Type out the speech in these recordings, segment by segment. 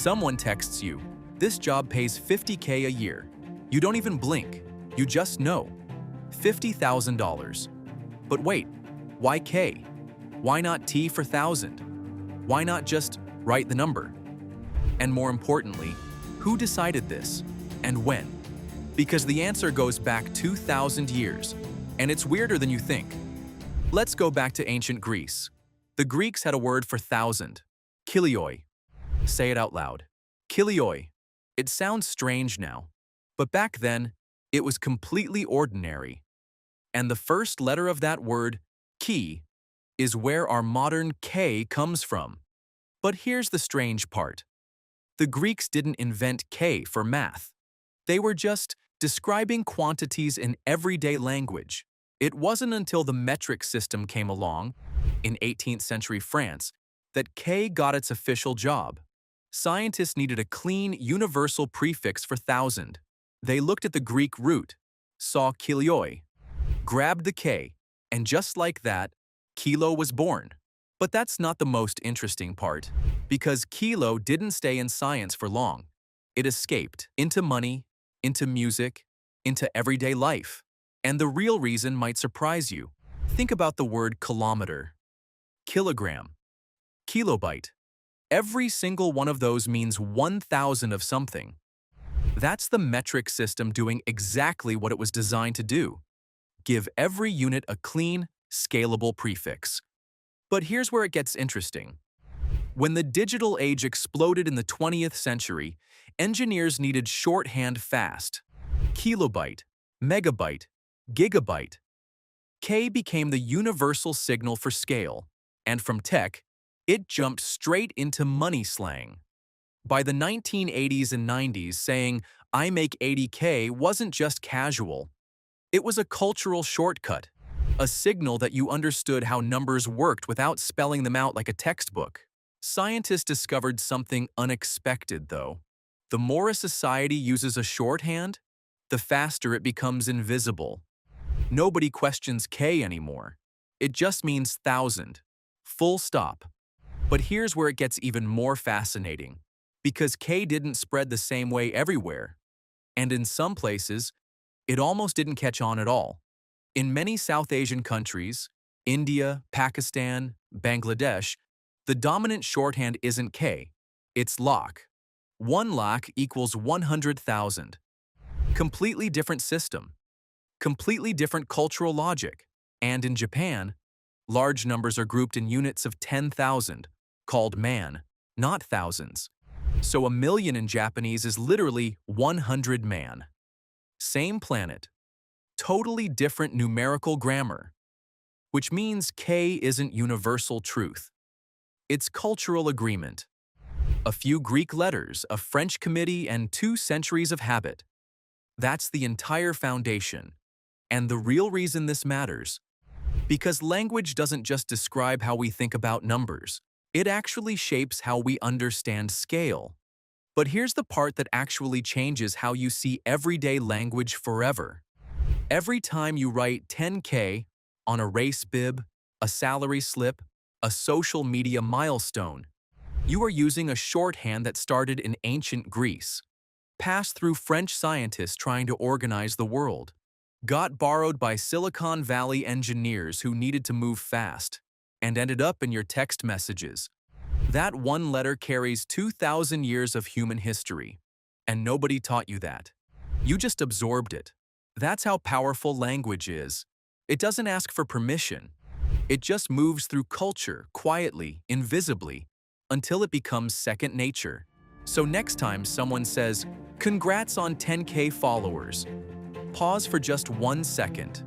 Someone texts you, "This job pays 50K a year." You don't even blink. You just know. $50,000. But wait, why K? Why not T for thousand? Why not just write the number? And more importantly, who decided this and when? Because the answer goes back 2,000 years, and it's weirder than you think. Let's go back to ancient Greece. The Greeks had a word for thousand, kilioi. Say it out loud. Kilioi. It sounds strange now, but back then, it was completely ordinary. And the first letter of that word, ki, is where our modern K comes from. But here's the strange part. The Greeks didn't invent K for math. They were just describing quantities in everyday language. It wasn't until the metric system came along, in 18th century France, that K got its official job. Scientists needed a clean, universal prefix for thousand. They looked at the Greek root, saw kilioi, grabbed the K, and just like that, kilo was born. But that's not the most interesting part, because kilo didn't stay in science for long. It escaped into money, into music, into everyday life. And the real reason might surprise you. Think about the word kilometer, kilogram, kilobyte. Every single one of those means 1,000 of something. That's the metric system doing exactly what it was designed to do. Give every unit a clean, scalable prefix. But here's where it gets interesting. When the digital age exploded in the 20th century, engineers needed shorthand fast. Kilobyte, megabyte, gigabyte. K became the universal signal for scale, and from tech, it jumped straight into money slang. By the 1980s and 90s, saying, "I make 80K" wasn't just casual. It was a cultural shortcut, a signal that you understood how numbers worked without spelling them out like a textbook. Scientists discovered something unexpected, though. The more a society uses a shorthand, the faster it becomes invisible. Nobody questions K anymore. It just means thousand. Full stop. But here's where it gets even more fascinating. Because K didn't spread the same way everywhere. And in some places, it almost didn't catch on at all. In many South Asian countries, India, Pakistan, Bangladesh, the dominant shorthand isn't K, it's lakh. 1 lakh equals 100,000. Completely different system. Completely different cultural logic. And in Japan, large numbers are grouped in units of 10,000, called man, not thousands. So a million in Japanese is literally 100 man. Same planet. Totally different numerical grammar. Which means K isn't universal truth. It's cultural agreement. A few Greek letters, a French committee, and 2 centuries of habit. That's the entire foundation. And the real reason this matters, because language doesn't just describe how we think about numbers. It actually shapes how we understand scale. But here's the part that actually changes how you see everyday language forever. Every time you write 10K on a race bib, a salary slip, a social media milestone, you are using a shorthand that started in ancient Greece, passed through French scientists trying to organize the world, got borrowed by Silicon Valley engineers who needed to move fast, and ended up in your text messages. That one letter carries 2,000 years of human history, and nobody taught you that. You just absorbed it. That's how powerful language is. It doesn't ask for permission. It just moves through culture, quietly, invisibly, until it becomes second nature. So next time someone says, "Congrats on 10K followers," pause for just 1 second.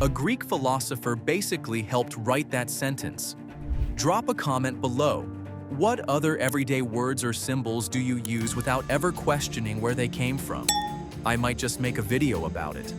A Greek philosopher basically helped write that sentence. Drop a comment below. What other everyday words or symbols do you use without ever questioning where they came from? I might just make a video about it.